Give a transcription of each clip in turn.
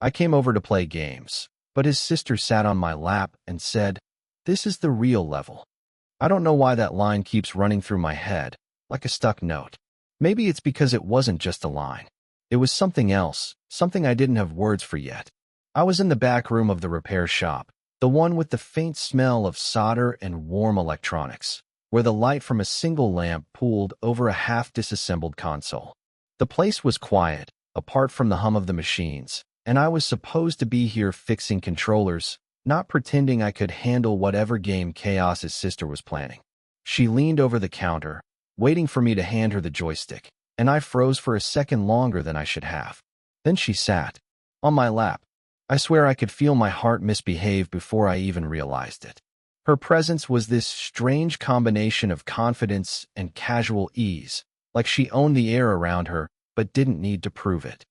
I came over to play games, but his sister sat on my lap and said, "This is the real level." I don't know why that line keeps running through my head, like a stuck note. Maybe it's because it wasn't just a line. It was something else, something I didn't have words for yet. I was in the back room of the repair shop, the one with the faint smell of solder and warm electronics, where the light from a single lamp pooled over a half-disassembled console. The place was quiet, apart from the hum of the machines, and I was supposed to be here fixing controllers, not pretending I could handle whatever game Chaos's sister was planning. She leaned over the counter, waiting for me to hand her the joystick, and I froze for a second longer than I should have. Then she sat on my lap. I swear I could feel my heart misbehave before I even realized it. Her presence was this strange combination of confidence and casual ease, like she owned the air around her but didn't need to prove it.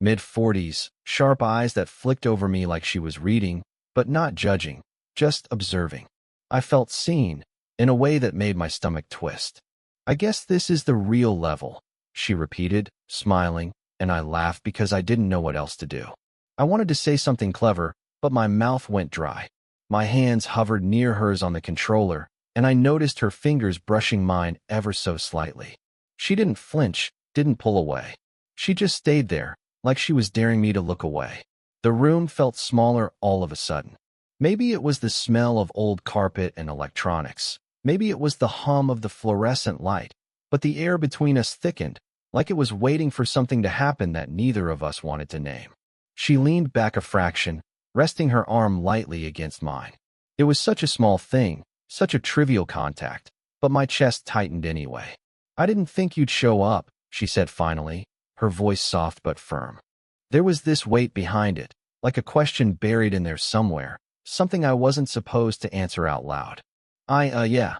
Mid-40s, sharp eyes that flicked over me like she was reading, but not judging, just observing. I felt seen, in a way that made my stomach twist. "I guess this is the real level," she repeated, smiling, and I laughed because I didn't know what else to do. I wanted to say something clever, but my mouth went dry. My hands hovered near hers on the controller, and I noticed her fingers brushing mine ever so slightly. She didn't flinch, didn't pull away. She just stayed there, like she was daring me to look away. The room felt smaller all of a sudden. Maybe it was the smell of old carpet and electronics. Maybe it was the hum of the fluorescent light. But the air between us thickened, like it was waiting for something to happen that neither of us wanted to name. She leaned back a fraction, resting her arm lightly against mine. It was such a small thing, such a trivial contact, but my chest tightened anyway. "I didn't think you'd show up," she said finally, her voice soft but firm. There was this weight behind it, like a question buried in there somewhere, something I wasn't supposed to answer out loud. Yeah,"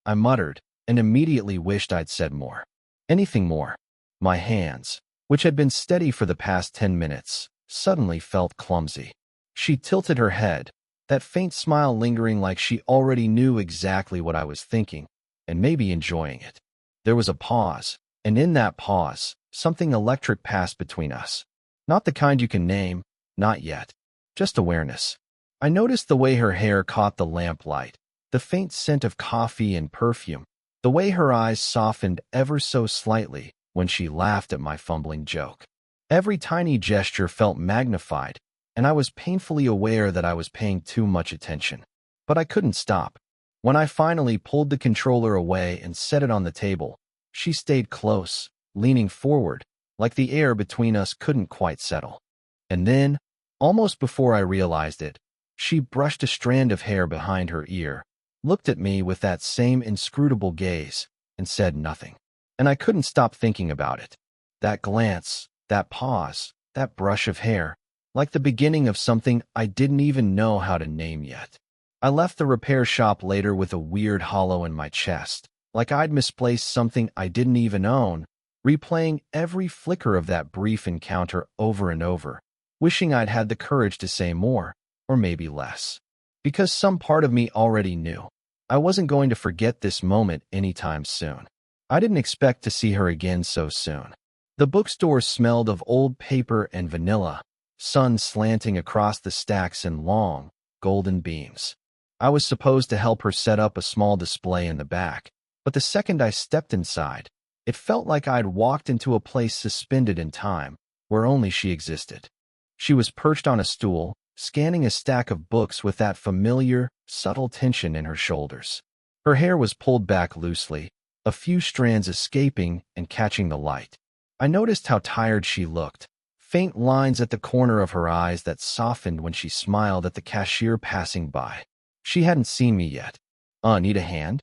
I muttered, and immediately wished I'd said more. Anything more. My hands, which had been steady for the past 10 minutes, suddenly felt clumsy. She tilted her head, that faint smile lingering like she already knew exactly what I was thinking, and maybe enjoying it. There was a pause, and in that pause, something electric passed between us. Not the kind you can name, not yet. Just awareness. I noticed the way her hair caught the lamplight, the faint scent of coffee and perfume, the way her eyes softened ever so slightly when she laughed at my fumbling joke. Every tiny gesture felt magnified, and I was painfully aware that I was paying too much attention. But I couldn't stop. When I finally pulled the controller away and set it on the table, she stayed close, leaning forward, like the air between us couldn't quite settle. And then, almost before I realized it, she brushed a strand of hair behind her ear, looked at me with that same inscrutable gaze, and said nothing. And I couldn't stop thinking about it. That glance, that pause, that brush of hair, like the beginning of something I didn't even know how to name yet. I left the repair shop later with a weird hollow in my chest, like I'd misplaced something I didn't even own, replaying every flicker of that brief encounter over and over, wishing I'd had the courage to say more, or maybe less. Because some part of me already knew. I wasn't going to forget this moment anytime soon. I didn't expect to see her again so soon. The bookstore smelled of old paper and vanilla, sun slanting across the stacks in long, golden beams. I was supposed to help her set up a small display in the back, but the second I stepped inside, it felt like I'd walked into a place suspended in time, where only she existed. She was perched on a stool, scanning a stack of books with that familiar, subtle tension in her shoulders. Her hair was pulled back loosely, a few strands escaping and catching the light. I noticed how tired she looked, faint lines at the corner of her eyes that softened when she smiled at the cashier passing by. She hadn't seen me yet. Need a hand?"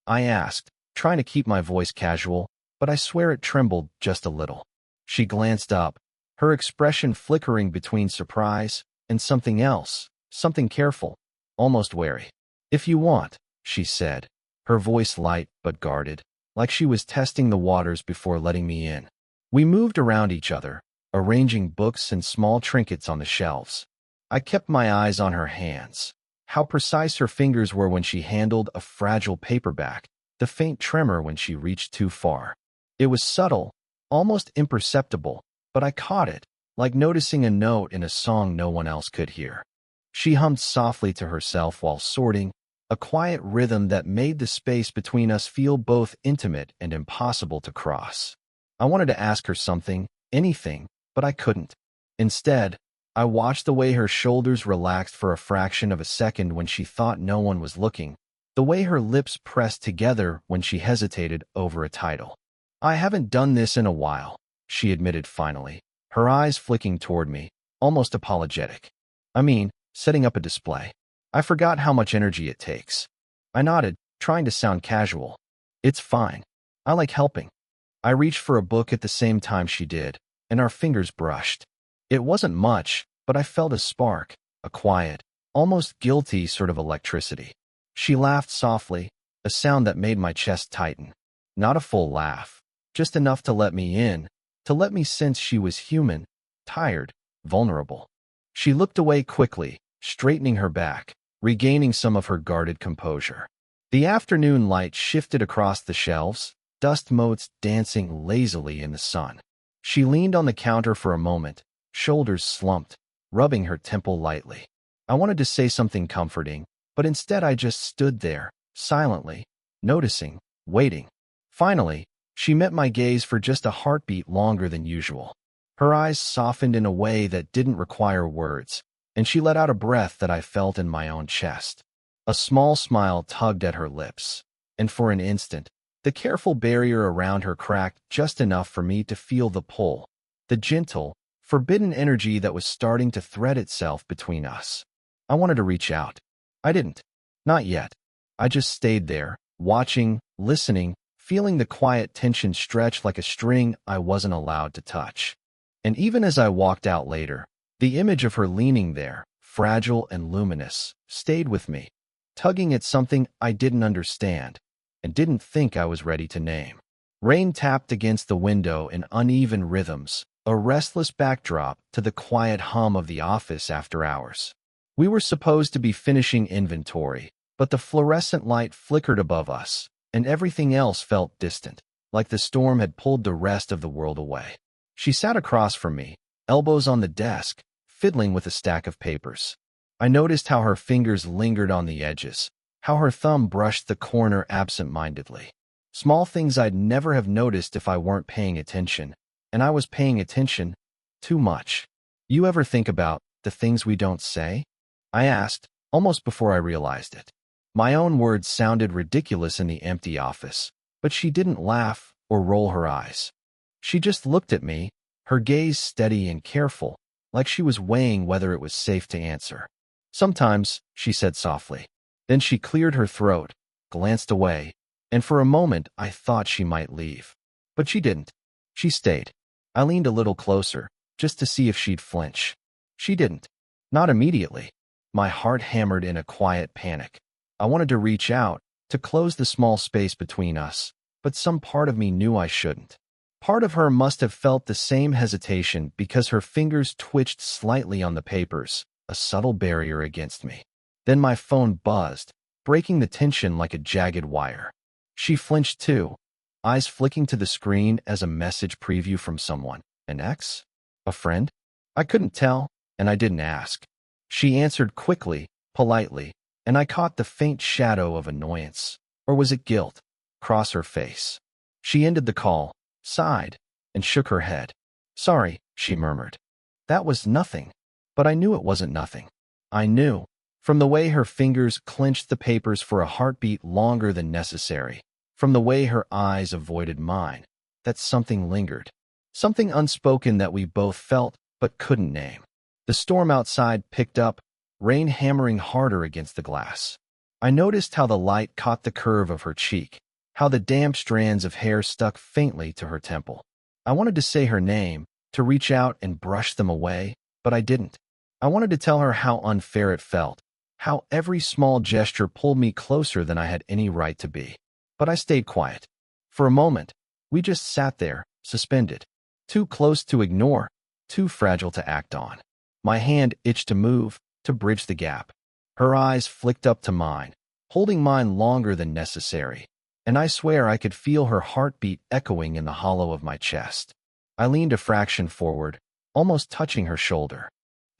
I asked, trying to keep my voice casual, but I swear it trembled just a little. She glanced up, her expression flickering between surprise and something else, something careful, almost wary. "If you want," she said, her voice light but guarded, like she was testing the waters before letting me in. We moved around each other, arranging books and small trinkets on the shelves. I kept my eyes on her hands. How precise her fingers were when she handled a fragile paperback, the faint tremor when she reached too far. It was subtle, almost imperceptible, but I caught it, like noticing a note in a song no one else could hear. She hummed softly to herself while sorting, a quiet rhythm that made the space between us feel both intimate and impossible to cross. I wanted to ask her something, anything, but I couldn't. Instead, I watched the way her shoulders relaxed for a fraction of a second when she thought no one was looking, the way her lips pressed together when she hesitated over a title. I haven't done this in a while, she admitted finally, her eyes flicking toward me, almost apologetic. I mean, setting up a display. I forgot how much energy it takes. I nodded, trying to sound casual. It's fine. I like helping. I reached for a book at the same time she did, and our fingers brushed. It wasn't much, but I felt a spark, a quiet, almost guilty sort of electricity. She laughed softly, a sound that made my chest tighten. Not a full laugh, just enough to let me in, to let me sense she was human, tired, vulnerable. She looked away quickly, straightening her back, regaining some of her guarded composure. The afternoon light shifted across the shelves, dust motes dancing lazily in the sun. She leaned on the counter for a moment, shoulders slumped, rubbing her temple lightly. I wanted to say something comforting, but instead I just stood there, silently, noticing, waiting. Finally, she met my gaze for just a heartbeat longer than usual. Her eyes softened in a way that didn't require words, and she let out a breath that I felt in my own chest. A small smile tugged at her lips, and for an instant, the careful barrier around her cracked just enough for me to feel the pull, the gentle, forbidden energy that was starting to thread itself between us. I wanted to reach out. I didn't. Not yet. I just stayed there, watching, listening, feeling the quiet tension stretch like a string I wasn't allowed to touch. And even as I walked out later, the image of her leaning there, fragile and luminous, stayed with me, tugging at something I didn't understand and didn't think I was ready to name. Rain tapped against the window in uneven rhythms, a restless backdrop to the quiet hum of the office after hours. We were supposed to be finishing inventory, but the fluorescent light flickered above us, and everything else felt distant, like the storm had pulled the rest of the world away. She sat across from me, elbows on the desk, fiddling with a stack of papers. I noticed how her fingers lingered on the edges, how her thumb brushed the corner absent-mindedly. Small things I'd never have noticed if I weren't paying attention, and I was paying attention too much. You ever think about the things we don't say? I asked, almost before I realized it. My own words sounded ridiculous in the empty office, but she didn't laugh or roll her eyes. She just looked at me, her gaze steady and careful, like she was weighing whether it was safe to answer. Sometimes, she said softly. Then she cleared her throat, glanced away, and for a moment I thought she might leave. But she didn't. She stayed. I leaned a little closer, just to see if she'd flinch. She didn't. Not immediately. My heart hammered in a quiet panic. I wanted to reach out, to close the small space between us, but some part of me knew I shouldn't. Part of her must have felt the same hesitation because her fingers twitched slightly on the papers, a subtle barrier against me. Then my phone buzzed, breaking the tension like a jagged wire. She flinched too, eyes flicking to the screen as a message preview from someone. An ex? A friend? I couldn't tell, and I didn't ask. She answered quickly, politely, and I caught the faint shadow of annoyance, or was it guilt, cross her face. She ended the call, sighed, and shook her head. Sorry, she murmured. That was nothing. But I knew it wasn't nothing. I knew, from the way her fingers clenched the papers for a heartbeat longer than necessary, from the way her eyes avoided mine, that something lingered. Something unspoken that we both felt but couldn't name. The storm outside picked up, rain hammering harder against the glass. I noticed how the light caught the curve of her cheek, how the damp strands of hair stuck faintly to her temple. I wanted to say her name, to reach out and brush them away, but I didn't. I wanted to tell her how unfair it felt, how every small gesture pulled me closer than I had any right to be. But I stayed quiet. For a moment, we just sat there, suspended, too close to ignore, too fragile to act on. My hand itched to move, to bridge the gap. Her eyes flicked up to mine, holding mine longer than necessary, and I swear I could feel her heartbeat echoing in the hollow of my chest. I leaned a fraction forward, almost touching her shoulder.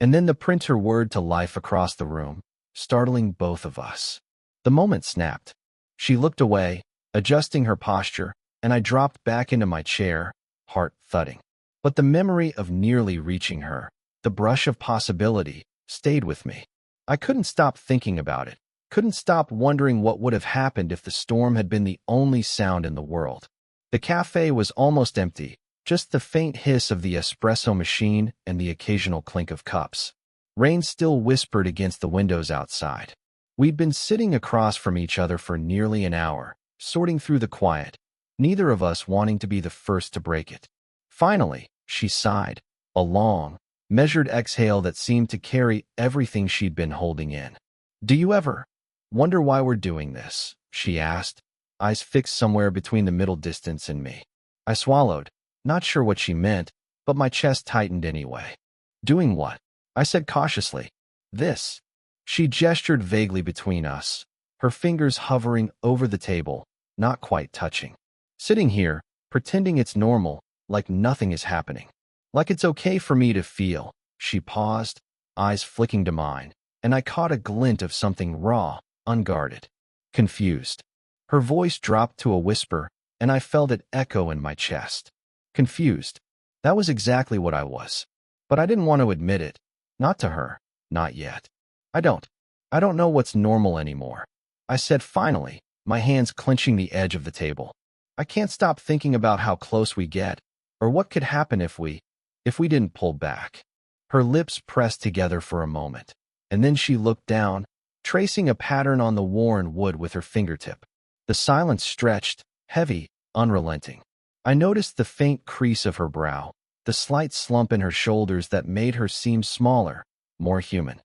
And then the printer whirred to life across the room, startling both of us. The moment snapped. She looked away, adjusting her posture, and I dropped back into my chair, heart thudding. But the memory of nearly reaching her, the brush of possibility, stayed with me. I couldn't stop thinking about it, couldn't stop wondering what would have happened if the storm had been the only sound in the world. The cafe was almost empty, just the faint hiss of the espresso machine and the occasional clink of cups. Rain still whispered against the windows outside. We'd been sitting across from each other for nearly an hour, sorting through the quiet, neither of us wanting to be the first to break it. Finally, she sighed, a long, measured exhale that seemed to carry everything she'd been holding in. "Do you ever wonder why we're doing this?" she asked, eyes fixed somewhere between the middle distance and me. I swallowed, not sure what she meant, but my chest tightened anyway. "Doing what?" I said cautiously. "This." She gestured vaguely between us, her fingers hovering over the table, not quite touching. "Sitting here, pretending it's normal, like nothing is happening. Like it's okay for me to feel." She paused, eyes flicking to mine, and I caught a glint of something raw, unguarded, confused. Her voice dropped to a whisper, and I felt it echo in my chest. Confused. That was exactly what I was. But I didn't want to admit it. Not to her. Not yet. I don't know what's normal anymore," I said finally, my hands clenching the edge of the table. "I can't stop thinking about how close we get, or what could happen if we didn't pull back." Her lips pressed together for a moment, and then she looked down, tracing a pattern on the worn wood with her fingertip. The silence stretched, heavy, unrelenting. I noticed the faint crease of her brow, the slight slump in her shoulders that made her seem smaller, more human.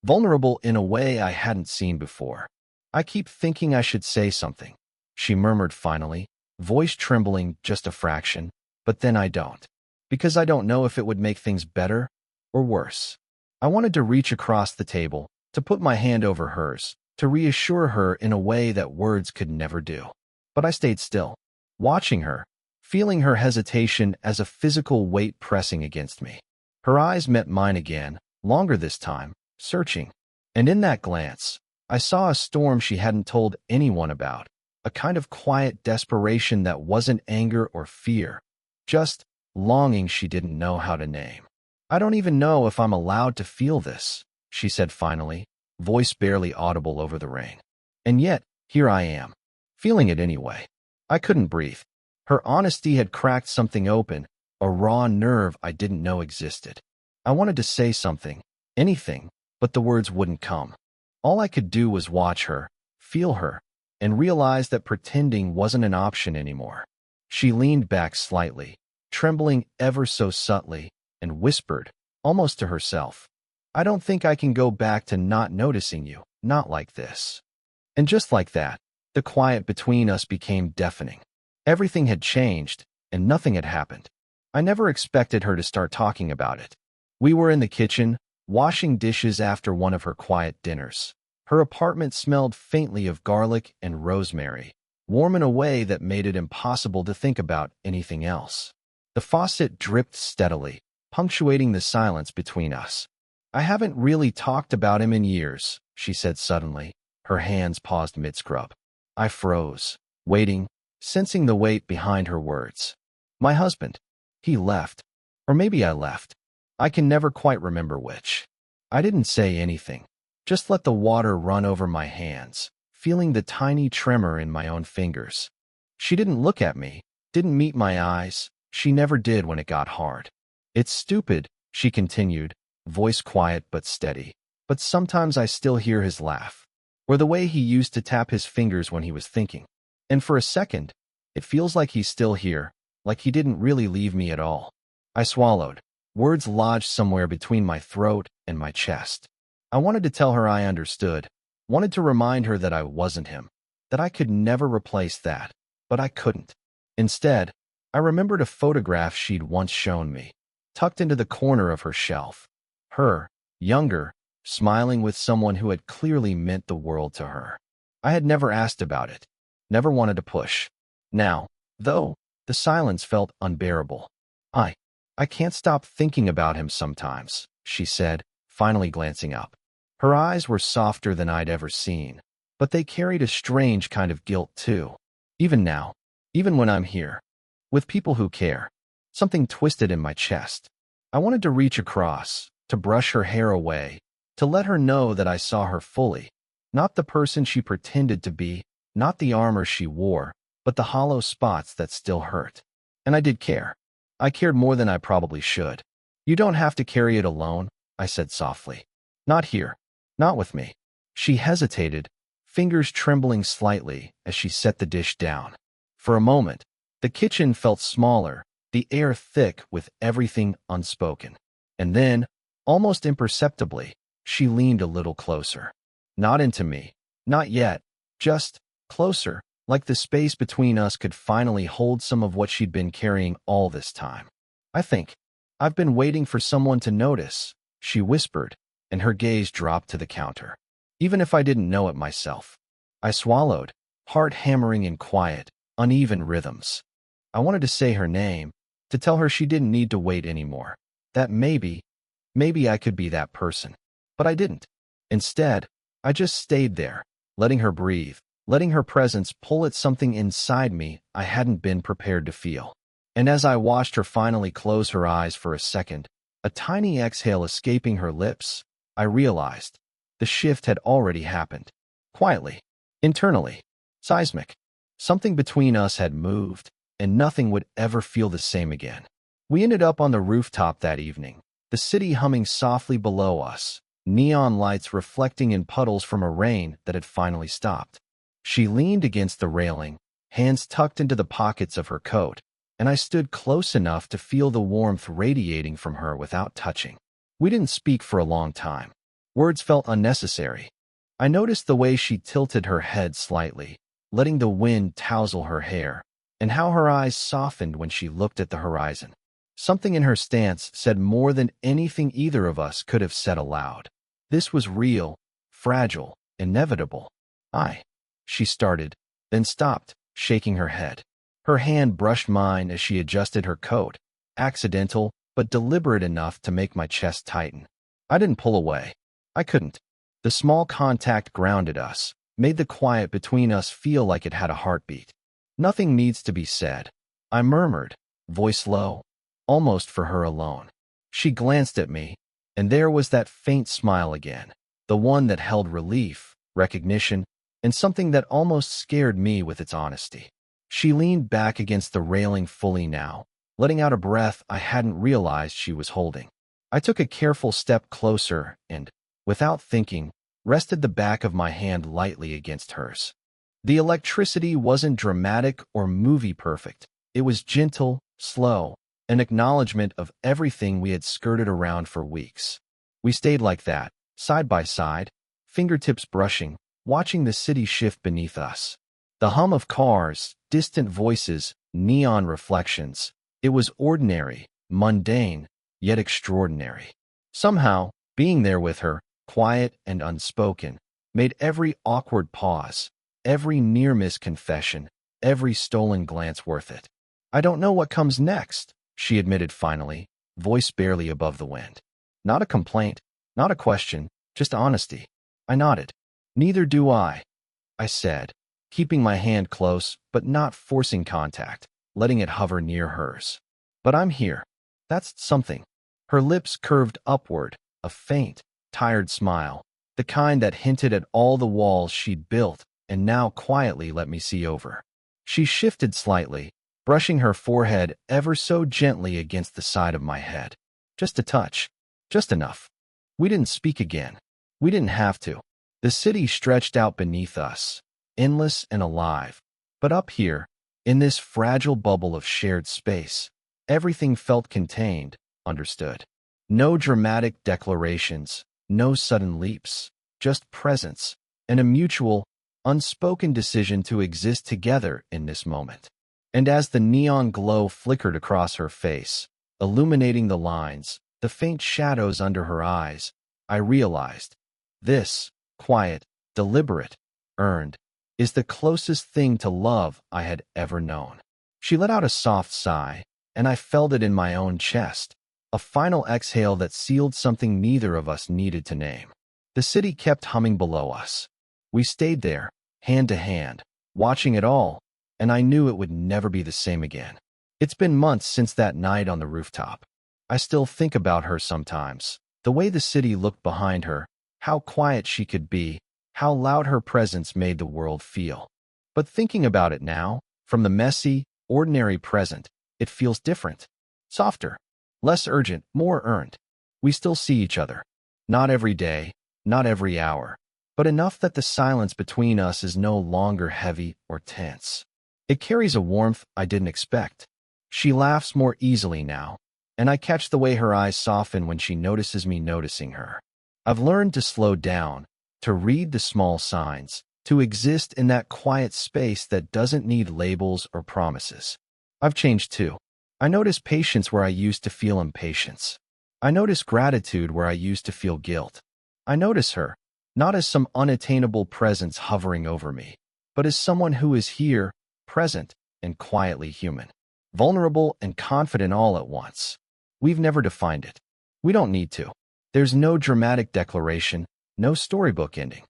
Vulnerable in a way I hadn't seen before. "I keep thinking I should say something," she murmured finally, voice trembling just a fraction, "but then I don't. Because I don't know if it would make things better or worse." I wanted to reach across the table, to put my hand over hers, to reassure her in a way that words could never do. But I stayed still, watching her, feeling her hesitation as a physical weight pressing against me. Her eyes met mine again, longer this time, searching. And in that glance, I saw a storm she hadn't told anyone about, a kind of quiet desperation that wasn't anger or fear, just longing she didn't know how to name. "I don't even know if I'm allowed to feel this," she said finally, voice barely audible over the rain. "And yet, here I am, feeling it anyway." I couldn't breathe. Her honesty had cracked something open, a raw nerve I didn't know existed. I wanted to say something, anything, but the words wouldn't come. All I could do was watch her, feel her, and realize that pretending wasn't an option anymore. She leaned back slightly, trembling ever so subtly, and whispered, almost to herself, "I don't think I can go back to not noticing you, not like this." And just like that, the quiet between us became deafening. Everything had changed, and nothing had happened. I never expected her to start talking about it. We were in the kitchen, washing dishes after one of her quiet dinners. Her apartment smelled faintly of garlic and rosemary, warm in a way that made it impossible to think about anything else. The faucet dripped steadily, punctuating the silence between us. "I haven't really talked about him in years," she said suddenly, her hands paused mid-scrub. I froze, waiting, sensing the weight behind her words. "My husband. He left. Or maybe I left. I can never quite remember which." I didn't say anything, just let the water run over my hands, feeling the tiny tremor in my own fingers. She didn't look at me, didn't meet my eyes. She never did when it got hard. "It's stupid," she continued, voice quiet but steady, "but sometimes I still hear his laugh, or the way he used to tap his fingers when he was thinking. And for a second, it feels like he's still here, like he didn't really leave me at all." I swallowed. Words lodged somewhere between my throat and my chest. I wanted to tell her I understood, wanted to remind her that I wasn't him, that I could never replace that, but I couldn't. Instead, I remembered a photograph she'd once shown me, tucked into the corner of her shelf. Her, younger, smiling with someone who had clearly meant the world to her. I had never asked about it, never wanted to push. Now, though, the silence felt unbearable. I can't stop thinking about him sometimes, she said, finally glancing up. Her eyes were softer than I'd ever seen, but they carried a strange kind of guilt too. Even now, even when I'm here, with people who care, something twisted in my chest. I wanted to reach across, to brush her hair away, to let her know that I saw her fully, not the person she pretended to be, not the armor she wore, but the hollow spots that still hurt. And I did care. I cared more than I probably should. You don't have to carry it alone, I said softly. Not here. Not with me. She hesitated, fingers trembling slightly as she set the dish down. For a moment, the kitchen felt smaller, the air thick with everything unspoken. And then, almost imperceptibly, she leaned a little closer. Not into me. Not yet. Just closer, like the space between us could finally hold some of what she'd been carrying all this time. I think I've been waiting for someone to notice, she whispered, and her gaze dropped to the counter. Even if I didn't know it myself. I swallowed, heart hammering in quiet, uneven rhythms. I wanted to say her name, to tell her she didn't need to wait anymore. That maybe I could be that person. But I didn't. Instead, I just stayed there, letting her breathe, letting her presence pull at something inside me I hadn't been prepared to feel. And as I watched her finally close her eyes for a second, a tiny exhale escaping her lips, I realized the shift had already happened. Quietly, internally, seismic. Something between us had moved, and nothing would ever feel the same again. We ended up on the rooftop that evening, the city humming softly below us, neon lights reflecting in puddles from a rain that had finally stopped. She leaned against the railing, hands tucked into the pockets of her coat, and I stood close enough to feel the warmth radiating from her without touching. We didn't speak for a long time. Words felt unnecessary. I noticed the way she tilted her head slightly, letting the wind tousle her hair, and how her eyes softened when she looked at the horizon. Something in her stance said more than anything either of us could have said aloud. This was real, fragile, inevitable. She started, then stopped, shaking her head. Her hand brushed mine as she adjusted her coat, accidental but deliberate enough to make my chest tighten. I didn't pull away. I couldn't. The small contact grounded us, made the quiet between us feel like it had a heartbeat. Nothing needs to be said, I murmured, voice low, almost for her alone. She glanced at me, and there was that faint smile again, the one that held relief, recognition, and something that almost scared me with its honesty. She leaned back against the railing fully now, letting out a breath I hadn't realized she was holding. I took a careful step closer and, without thinking, rested the back of my hand lightly against hers. The electricity wasn't dramatic or movie perfect. It was gentle, slow, an acknowledgement of everything we had skirted around for weeks. We stayed like that, side by side, fingertips brushing, watching the city shift beneath us. The hum of cars, distant voices, neon reflections. It was ordinary, mundane, yet extraordinary. Somehow, being there with her, quiet and unspoken, made every awkward pause, every near-miss confession, every stolen glance worth it. I don't know what comes next, she admitted finally, voice barely above the wind. Not a complaint, not a question, just honesty. I nodded. Neither do I said, keeping my hand close but not forcing contact, letting it hover near hers. But I'm here. That's something. Her lips curved upward, a faint, tired smile, the kind that hinted at all the walls she'd built and now quietly let me see over. She shifted slightly, brushing her forehead ever so gently against the side of my head. Just a touch. Just enough. We didn't speak again. We didn't have to. The city stretched out beneath us, endless and alive. But up here, in this fragile bubble of shared space, everything felt contained, understood. No dramatic declarations, no sudden leaps, just presence, and a mutual, unspoken decision to exist together in this moment. And as the neon glow flickered across her face, illuminating the lines, the faint shadows under her eyes, I realized, this, quiet, deliberate, earned, is the closest thing to love I had ever known. She let out a soft sigh, and I felt it in my own chest. A final exhale that sealed something neither of us needed to name. The city kept humming below us. We stayed there, hand to hand, watching it all, and I knew it would never be the same again. It's been months since that night on the rooftop. I still think about her sometimes. The way the city looked behind her, how quiet she could be, how loud her presence made the world feel. But thinking about it now, from the messy, ordinary present, it feels different. Softer, less urgent, more earned. We still see each other. Not every day, not every hour, but enough that the silence between us is no longer heavy or tense. It carries a warmth I didn't expect. She laughs more easily now, and I catch the way her eyes soften when she notices me noticing her. I've learned to slow down, to read the small signs, to exist in that quiet space that doesn't need labels or promises. I've changed too. I notice patience where I used to feel impatience. I notice gratitude where I used to feel guilt. I notice her, not as some unattainable presence hovering over me, but as someone who is here, present, and quietly human. Vulnerable and confident all at once. We've never defined it. We don't need to. There's no dramatic declaration, no storybook ending.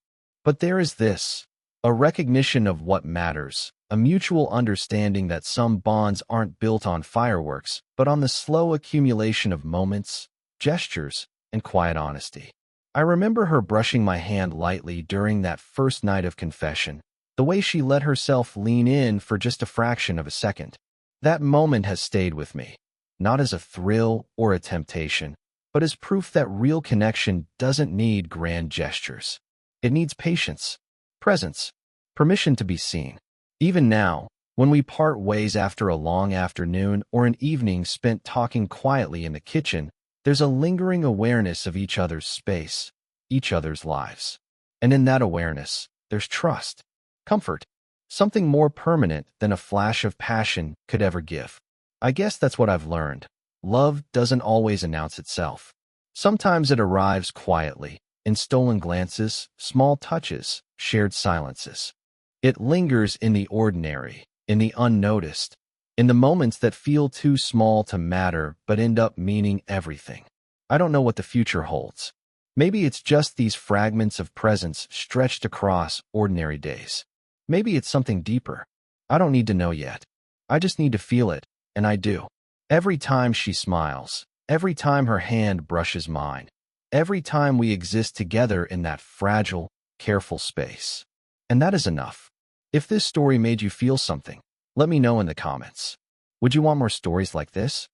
But there is this, a recognition of what matters, a mutual understanding that some bonds aren't built on fireworks, but on the slow accumulation of moments, gestures, and quiet honesty. I remember her brushing my hand lightly during that first night of confession, the way she let herself lean in for just a fraction of a second. That moment has stayed with me, not as a thrill or a temptation, but as proof that real connection doesn't need grand gestures. It needs patience, presence, permission to be seen. Even now, when we part ways after a long afternoon or an evening spent talking quietly in the kitchen, there's a lingering awareness of each other's space, each other's lives. And in that awareness, there's trust, comfort, something more permanent than a flash of passion could ever give. I guess that's what I've learned. Love doesn't always announce itself. Sometimes it arrives quietly, in stolen glances, small touches, shared silences. It lingers in the ordinary, in the unnoticed, in the moments that feel too small to matter but end up meaning everything. I don't know what the future holds. Maybe it's just these fragments of presence stretched across ordinary days. Maybe it's something deeper. I don't need to know yet. I just need to feel it, and I do. Every time she smiles, every time her hand brushes mine, every time we exist together in that fragile, careful space. And that is enough. If this story made you feel something, let me know in the comments. Would you want more stories like this?